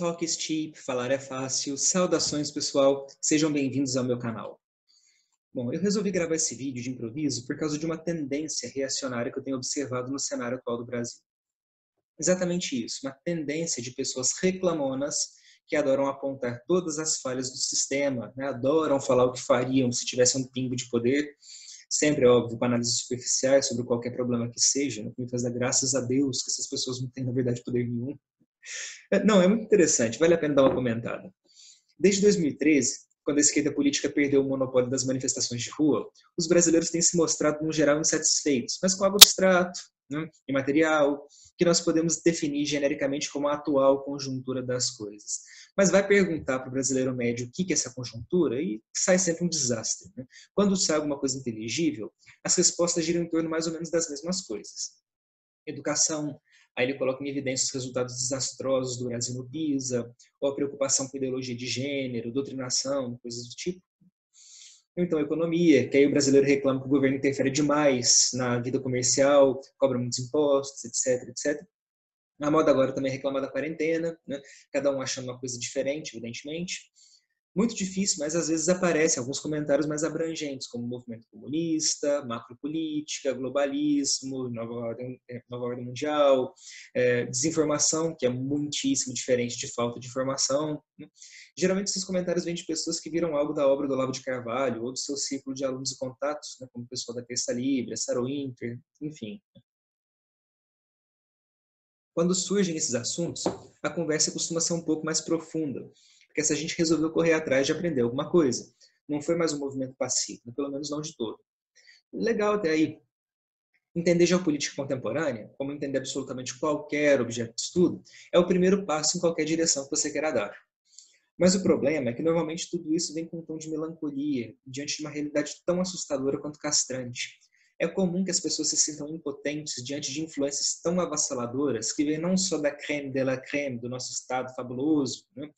Talk is cheap, falar é fácil. Saudações, pessoal. Sejam bem-vindos ao meu canal. Bom, eu resolvi gravar esse vídeo de improviso por causa de uma tendência reacionária que eu tenho observado no cenário atual do Brasil. Exatamente isso, uma tendência de pessoas reclamonas que adoram apontar todas as falhas do sistema, né? Adoram falar o que fariam se tivessem um pingo de poder, sempre, óbvio, com análises superficiais sobre qualquer problema que seja, né? Que me faz dar graças a Deus que essas pessoas não têm, na verdade, poder nenhum. Não, é muito interessante, vale a pena dar uma comentada. Desde 2013, quando a esquerda política perdeu o monopólio das manifestações de rua, os brasileiros têm se mostrado, no geral, insatisfeitos, mas com algo abstrato, né, imaterial, que nós podemos definir genericamente como a atual conjuntura das coisas. Mas vai perguntar para o brasileiro médio o que é essa conjuntura e sai sempre um desastre. Né? Quando sai alguma coisa inteligível, as respostas giram em torno mais ou menos das mesmas coisas. Educação, aí ele coloca em evidência os resultados desastrosos do Brasil no PISA, ou a preocupação com ideologia de gênero, doutrinação, coisas do tipo. Então, economia, que aí o brasileiro reclama que o governo interfere demais na vida comercial, cobra muitos impostos, etc, etc. A moda agora também reclama da quarentena, né? Cada um achando uma coisa diferente, evidentemente. Muito difícil, mas às vezes aparecem alguns comentários mais abrangentes, como movimento comunista, macropolítica, globalismo, nova ordem mundial, desinformação, que é muitíssimo diferente de falta de informação. Né? Geralmente esses comentários vêm de pessoas que viram algo da obra do Olavo de Carvalho ou do seu círculo de alunos e contatos, né, como o pessoal da Terça Livre, a Sarah Winter, enfim. Quando surgem esses assuntos, a conversa costuma ser um pouco mais profunda, porque se a gente resolveu correr atrás de aprender alguma coisa, não foi mais um movimento passivo, pelo menos não de todo. Legal até aí. Entender geopolítica contemporânea, como entender absolutamente qualquer objeto de estudo, é o primeiro passo em qualquer direção que você queira dar. Mas o problema é que normalmente tudo isso vem com um tom de melancolia, diante de uma realidade tão assustadora quanto castrante. É comum que as pessoas se sintam impotentes diante de influências tão avassaladoras que vêm não só da crème de la crème do nosso Estado fabuloso, né,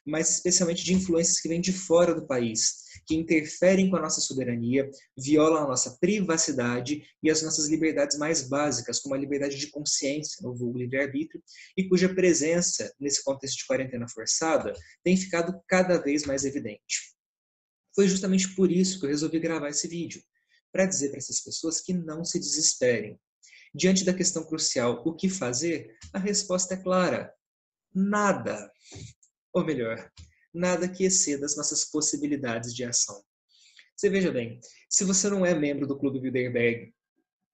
mas especialmente de influências que vêm de fora do país, que interferem com a nossa soberania, violam a nossa privacidade e as nossas liberdades mais básicas, como a liberdade de consciência, o vulgo livre-arbítrio, e cuja presença, nesse contexto de quarentena forçada, tem ficado cada vez mais evidente. Foi justamente por isso que eu resolvi gravar esse vídeo, para dizer para essas pessoas que não se desesperem. Diante da questão crucial, o que fazer? A resposta é clara: nada. Ou melhor, nada que exceda as nossas possibilidades de ação. Você veja bem, se você não é membro do Clube Bilderberg,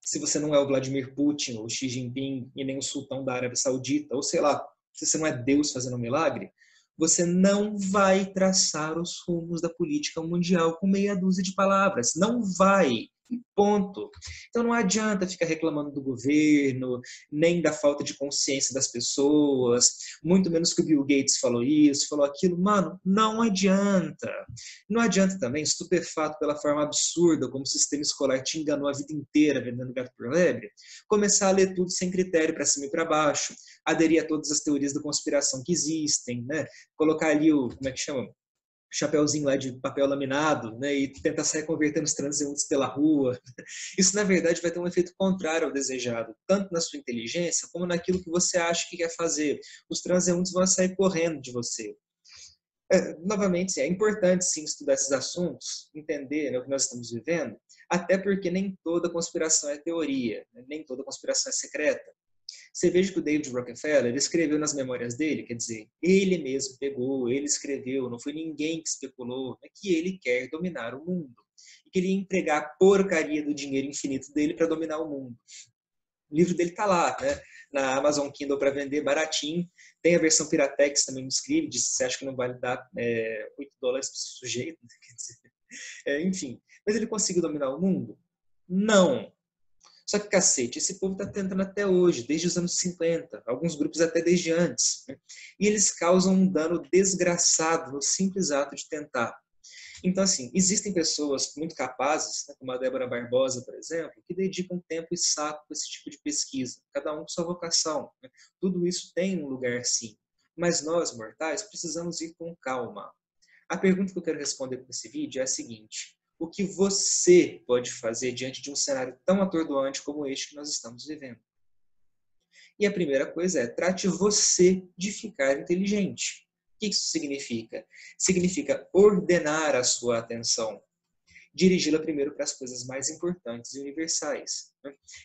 se você não é o Vladimir Putin, ou Xi Jinping, e nem o sultão da Arábia Saudita, ou sei lá, se você não é Deus fazendo um milagre, você não vai traçar os rumos da política mundial com meia dúzia de palavras. Não vai. Ponto. Então não adianta ficar reclamando do governo, nem da falta de consciência das pessoas, muito menos que o Bill Gates falou isso, falou aquilo. Mano, não adianta. Não adianta também, estupefato pela forma absurda como o sistema escolar te enganou a vida inteira vendendo gato por lebre, começar a ler tudo sem critério para cima e para baixo, aderir a todas as teorias da conspiração que existem, né? Colocar ali o, como é que chama? Chapeuzinho lá de papel laminado, né, e tentar sair convertendo os transeuntes pela rua. Isso, na verdade, vai ter um efeito contrário ao desejado, tanto na sua inteligência, como naquilo que você acha que quer fazer. Os transeuntes vão sair correndo de você. Novamente, é importante, sim, estudar esses assuntos, entender, né, o que nós estamos vivendo, até porque nem toda conspiração é teoria, né, nem toda conspiração é secreta. Você veja que o David Rockefeller ele escreveu nas memórias dele, quer dizer, ele mesmo pegou, ele escreveu, não foi ninguém que especulou, é que ele quer dominar o mundo. E que ele ia empregar a porcaria do dinheiro infinito dele para dominar o mundo. O livro dele está lá, né? Na Amazon Kindle para vender baratinho. Tem a versão Piratex também no Scribd, se você acha que não vale dar $8 para esse sujeito. Quer dizer, enfim. Mas ele conseguiu dominar o mundo? Não. Só que, cacete, esse povo está tentando até hoje, desde os anos 50, alguns grupos até desde antes. Né? E eles causam um dano desgraçado no simples ato de tentar. Então, assim, existem pessoas muito capazes, né, como a Débora Barbosa, por exemplo, que dedicam tempo e saco para esse tipo de pesquisa, cada um com sua vocação. Né? Tudo isso tem um lugar, sim. Mas nós, mortais, precisamos ir com calma. A pergunta que eu quero responder com esse vídeo é a seguinte: o que você pode fazer diante de um cenário tão atordoante como este que nós estamos vivendo? E a primeira coisa é, trate você de ficar inteligente. O que isso significa? Significa ordenar a sua atenção. Dirigi-la primeiro para as coisas mais importantes e universais.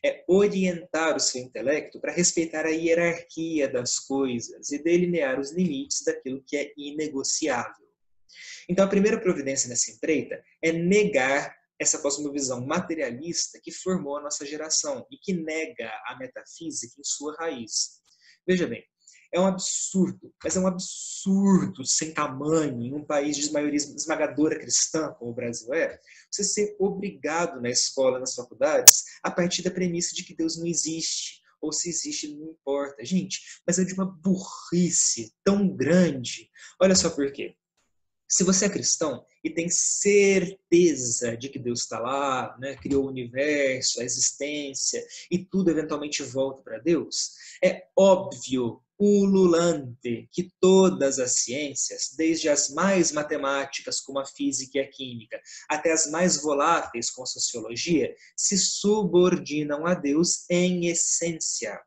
É orientar o seu intelecto para respeitar a hierarquia das coisas e delinear os limites daquilo que é inegociável. Então, a primeira providência nessa empreita é negar essa cosmovisão materialista que formou a nossa geração e que nega a metafísica em sua raiz. Veja bem, é um absurdo, mas é um absurdo sem tamanho em um país de maioria esmagadora cristã, como o Brasil é, você ser obrigado na escola, nas faculdades, a partir da premissa de que Deus não existe, ou se existe, não importa. Gente, mas é de uma burrice tão grande. Olha só por quê. Se você é cristão e tem certeza de que Deus está lá, né, criou o universo, a existência, e tudo eventualmente volta para Deus, é óbvio, ululante, que todas as ciências, desde as mais matemáticas, como a física e a química, até as mais voláteis, como a sociologia, se subordinam a Deus em essência.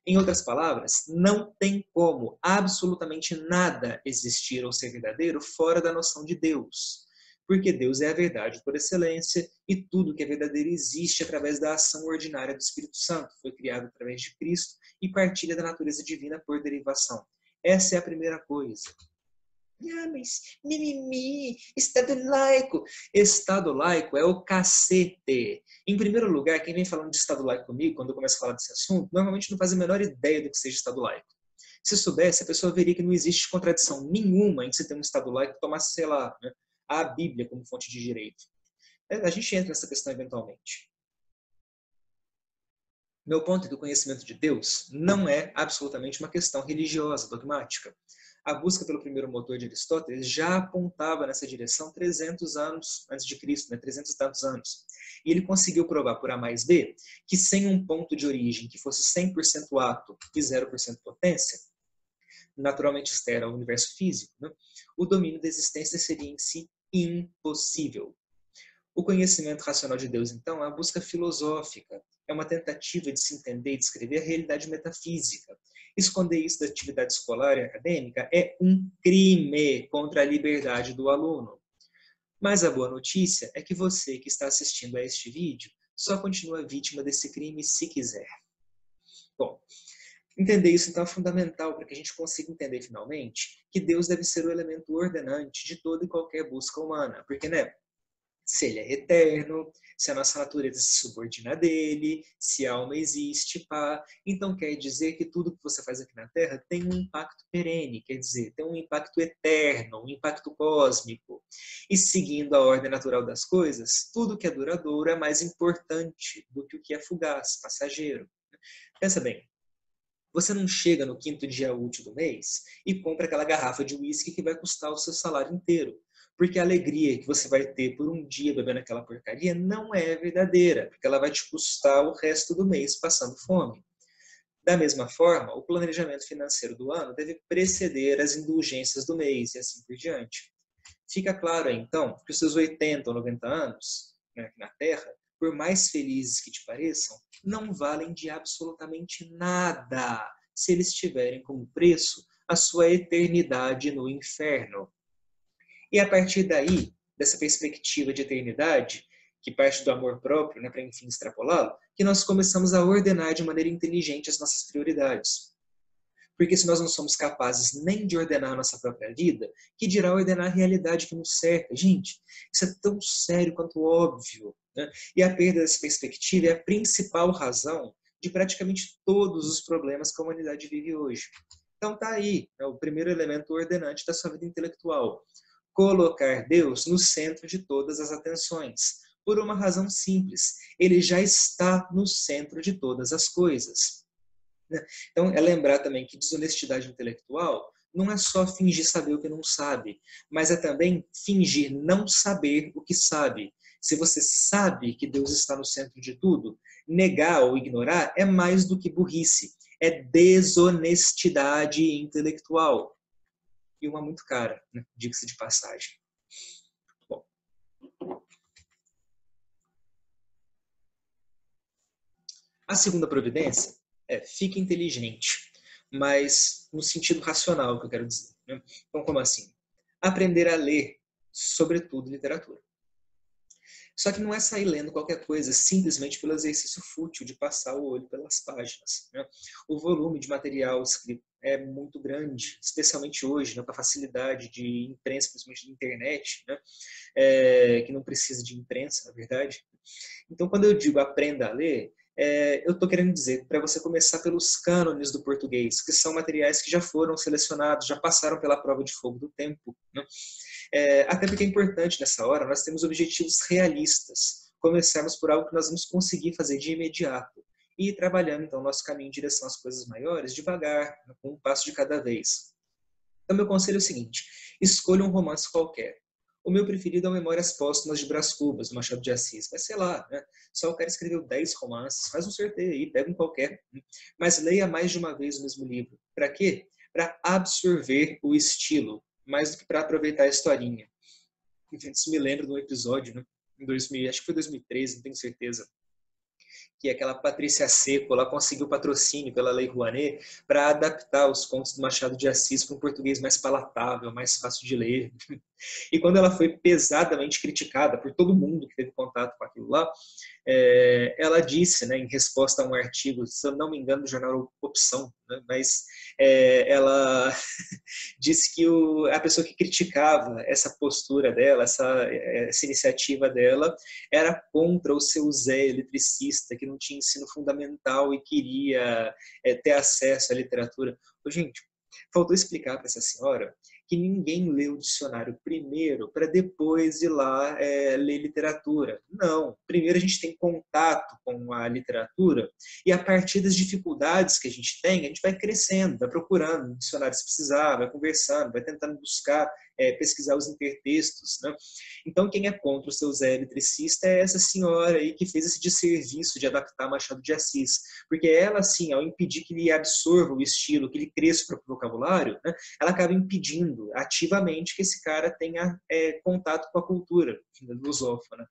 Em outras palavras, não tem como absolutamente nada existir ou ser verdadeiro fora da noção de Deus. Porque Deus é a verdade por excelência e tudo que é verdadeiro existe através da ação ordinária do Espírito Santo. Foi criado através de Cristo e partilha da natureza divina por derivação. Essa é a primeira coisa. Ah, mas mimimi, Estado laico. Estado laico é o cacete. Em primeiro lugar, quem vem falando de Estado laico comigo, quando eu começo a falar desse assunto, normalmente não faz a menor ideia do que seja Estado laico. Se soubesse, a pessoa veria que não existe contradição nenhuma em se ter um Estado laico que tomasse, sei lá, né, a Bíblia como fonte de direito. A gente entra nessa questão eventualmente. Meu ponto é que o conhecimento de Deus não é absolutamente uma questão religiosa, dogmática. A busca pelo primeiro motor de Aristóteles já apontava nessa direção 300 anos antes de Cristo, né? 300 e tantos anos. E ele conseguiu provar por A mais B que sem um ponto de origem que fosse 100% ato e 0% potência, naturalmente externo ao universo físico, né? O domínio da existência seria em si impossível. O conhecimento racional de Deus, então, é uma busca filosófica, é uma tentativa de se entender e descrever a realidade metafísica. Esconder isso da atividade escolar e acadêmica é um crime contra a liberdade do aluno. Mas a boa notícia é que você que está assistindo a este vídeo só continua vítima desse crime se quiser. Bom, entender isso então é fundamental para que a gente consiga entender finalmente que Deus deve ser o elemento ordenante de toda e qualquer busca humana, porque, né, se ele é eterno, se a nossa natureza se subordina a dele, se a alma existe, pá. Então quer dizer que tudo que você faz aqui na Terra tem um impacto perene, quer dizer, tem um impacto eterno, um impacto cósmico. E seguindo a ordem natural das coisas, tudo que é duradouro é mais importante do que o que é fugaz, passageiro. Pensa bem, você não chega no quinto dia útil do mês e compra aquela garrafa de uísque que vai custar o seu salário inteiro. Porque a alegria que você vai ter por um dia bebendo aquela porcaria não é verdadeira, porque ela vai te custar o resto do mês passando fome. Da mesma forma, o planejamento financeiro do ano deve preceder as indulgências do mês e assim por diante. Fica claro aí, então, que os seus 80 ou 90 anos, né, aqui na Terra, por mais felizes que te pareçam, não valem de absolutamente nada se eles tiverem como preço a sua eternidade no inferno. E a partir daí, dessa perspectiva de eternidade, que parte do amor próprio, né, para enfim extrapolá-lo, que nós começamos a ordenar de maneira inteligente as nossas prioridades. Porque se nós não somos capazes nem de ordenar a nossa própria vida, que dirá ordenar a realidade que nos cerca? Gente, isso é tão sério quanto óbvio. Né? E a perda dessa perspectiva é a principal razão de praticamente todos os problemas que a humanidade vive hoje. Então tá aí, né, o primeiro elemento ordenante da sua vida intelectual. Colocar Deus no centro de todas as atenções. Por uma razão simples, ele já está no centro de todas as coisas. Então, é lembrar também que desonestidade intelectual não é só fingir saber o que não sabe, mas é também fingir não saber o que sabe. Se você sabe que Deus está no centro de tudo, negar ou ignorar é mais do que burrice, é desonestidade intelectual. E uma muito cara, né? Diga-se de passagem. Bom. A segunda providência Fique inteligente, mas no sentido racional que eu quero dizer, né? Então, como assim? Aprender a ler, sobretudo literatura. Só que não é sair lendo qualquer coisa simplesmente pelo exercício fútil de passar o olho pelas páginas, né? O volume de material escrito é muito grande, especialmente hoje, né, com a facilidade de imprensa, principalmente de internet, né? Que não precisa de imprensa, na verdade. Então, quando eu digo aprenda a ler, eu estou querendo dizer para você começar pelos cânones do português, que são materiais que já foram selecionados, já passaram pela prova de fogo do tempo, né? Até porque é importante nessa hora, nós temos objetivos realistas. Começarmos por algo que nós vamos conseguir fazer de imediato. E ir trabalhando, então, nosso caminho em direção às coisas maiores, devagar, com um passo de cada vez. Então, meu conselho é o seguinte: escolha um romance qualquer. O meu preferido é o Memórias Póstumas de Brás Cubas, do Machado de Assis. Mas sei lá, né? Só o cara escreveu 10 romances, faz um sorteio aí, pega um qualquer. Mas leia mais de uma vez o mesmo livro. Para quê? Para absorver o estilo, mais do que para aproveitar a historinha. Isso me lembra de um episódio, né? Em 2000, acho que foi 2013, não tenho certeza, que aquela Patrícia Seco, ela conseguiu patrocínio pela Lei Rouanet para adaptar os contos do Machado de Assis para um português mais palatável, mais fácil de ler. E quando ela foi pesadamente criticada por todo mundo que teve contato com aquilo lá, ela disse, né, em resposta a um artigo, se eu não me engano, do jornal Opção, né, mas ela disse que a pessoa que criticava essa postura dela, essa iniciativa dela, era contra o seu Zé eletricista, que não tinha ensino fundamental e queria ter acesso à literatura. Gente, faltou explicar para essa senhora que ninguém lê o dicionário primeiro para depois ir lá ler literatura. Não. Primeiro a gente tem contato com a literatura e a partir das dificuldades que a gente tem, a gente vai crescendo, vai procurando no dicionário se precisar, vai conversando, vai tentando buscar, pesquisar os intertextos, né? Então, quem é contra o seu Zé eletricista é essa senhora aí que fez esse desserviço de adaptar Machado de Assis. Porque ela, assim, ao impedir que ele absorva o estilo, que ele cresça para o vocabulário, né, ela acaba impedindo ativamente que esse cara tenha contato com a cultura lusófona.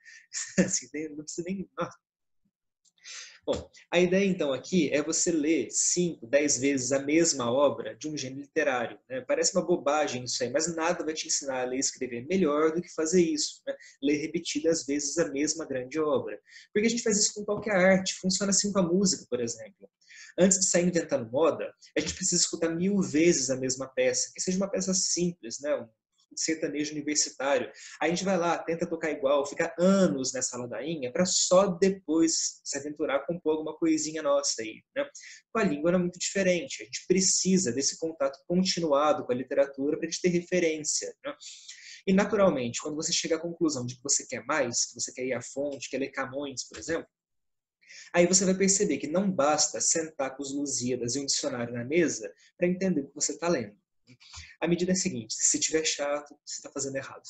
Assim, não precisa nem... Bom, a ideia então aqui é você ler 5, 10 vezes a mesma obra de um gênero literário, né? Parece uma bobagem isso aí, mas nada vai te ensinar a ler e escrever melhor do que fazer isso, né? Ler repetidas vezes a mesma grande obra. Porque a gente faz isso com qualquer arte, funciona assim com a música, por exemplo. Antes de sair inventando moda, a gente precisa escutar 1000 vezes a mesma peça, que seja uma peça simples, né? Sertanejo universitário. A gente vai lá, tenta tocar igual, fica anos nessa ladainha para só depois se aventurar a compor alguma coisinha nossa aí, né? Com a língua não é muito diferente. A gente precisa desse contato continuado com a literatura para a gente ter referência, né? E, naturalmente, quando você chega à conclusão de que você quer mais, que você quer ir à fonte, quer ler Camões, por exemplo, aí você vai perceber que não basta sentar com os Lusíadas e um dicionário na mesa para entender o que você está lendo. A medida é a seguinte: se tiver chato, você está fazendo errado.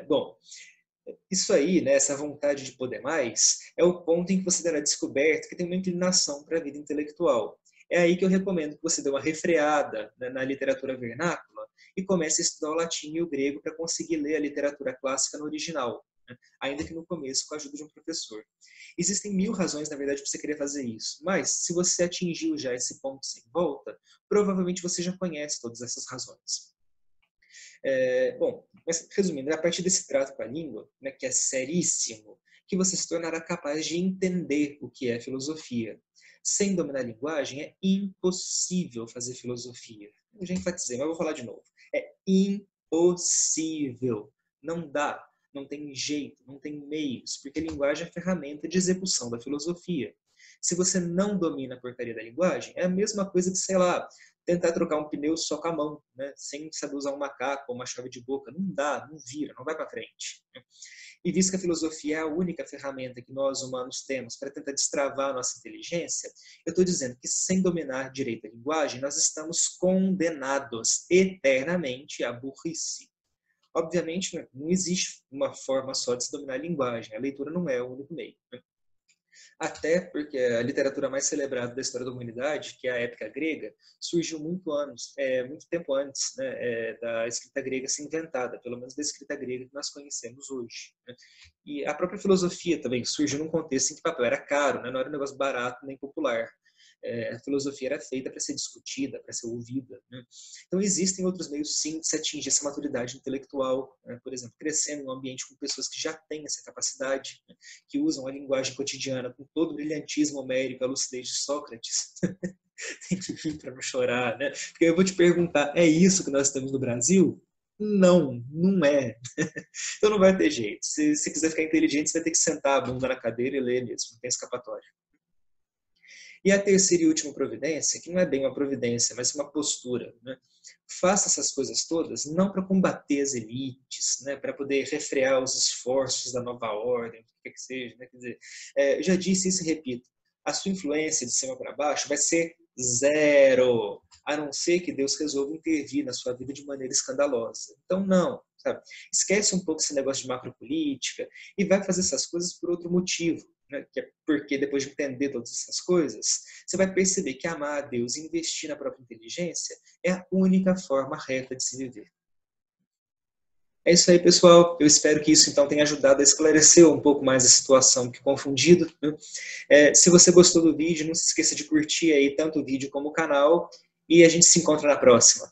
Bom, isso aí, né, essa vontade de poder mais, é o ponto em que você terá descoberto que tem uma inclinação para a vida intelectual. É aí que eu recomendo que você dê uma refreada, né, na literatura vernácula e comece a estudar o latim e o grego para conseguir ler a literatura clássica no original, né, ainda que no começo com a ajuda de um professor. Existem 1000 razões, na verdade, para você querer fazer isso, mas se você atingiu já esse ponto sem volta, provavelmente você já conhece todas essas razões. Bom, mas resumindo, é a partir desse trato com a língua, né, que é seríssimo, que você se tornará capaz de entender o que é filosofia. Sem dominar a linguagem, é impossível fazer filosofia. Eu já enfatizei, mas eu vou falar de novo. É impossível. Não dá, não tem jeito, não tem meios, porque a linguagem é a ferramenta de execução da filosofia. Se você não domina a porcaria da linguagem, é a mesma coisa que, sei lá, tentar trocar um pneu só com a mão, né? Sem saber usar um macaco ou uma chave de boca. Não dá, não vira, não vai para frente. E visto que a filosofia é a única ferramenta que nós humanos temos para tentar destravar a nossa inteligência, eu estou dizendo que sem dominar direito a linguagem, nós estamos condenados eternamente à burrice. Obviamente, não existe uma forma só de se dominar a linguagem. A leitura não é o único meio. Até porque a literatura mais celebrada da história da humanidade, que é a épica grega, surgiu muito tempo antes, né, da escrita grega ser inventada, pelo menos da escrita grega que nós conhecemos hoje, né? E a própria filosofia também surgiu num contexto em que o papel era caro, né, não era um negócio barato nem popular. A filosofia era feita para ser discutida, para ser ouvida, né? Então existem outros meios sim de se atingir essa maturidade intelectual, né? Por exemplo, crescendo em um ambiente com pessoas que já têm essa capacidade, né? Que usam a linguagem cotidiana com todo o brilhantismo homérico, a lucidez de Sócrates. Tem que vir para não chorar, né? Porque eu vou te perguntar, é isso que nós temos no Brasil? Não, não é. Então não vai ter jeito. Se quiser ficar inteligente, você vai ter que sentar a bunda na cadeira e ler mesmo, não tem escapatória. E a terceira e última providência, que não é bem uma providência, mas uma postura, né? Faça essas coisas todas não para combater as elites, né? Para poder refrear os esforços da nova ordem, o que quer que seja. Né? Quer dizer, eu já disse isso e repito, a sua influência de cima para baixo vai ser zero, a não ser que Deus resolva intervir na sua vida de maneira escandalosa. Então, não, sabe? Esquece um pouco esse negócio de macropolítica e vai fazer essas coisas por outro motivo. Né? Que é porque depois de entender todas essas coisas, você vai perceber que amar a Deus e investir na própria inteligência é a única forma reta de se viver. É isso aí, pessoal. Eu espero que isso então tenha ajudado a esclarecer um pouco mais a situação que confundido. Né? Se você gostou do vídeo, não se esqueça de curtir aí tanto o vídeo como o canal e a gente se encontra na próxima.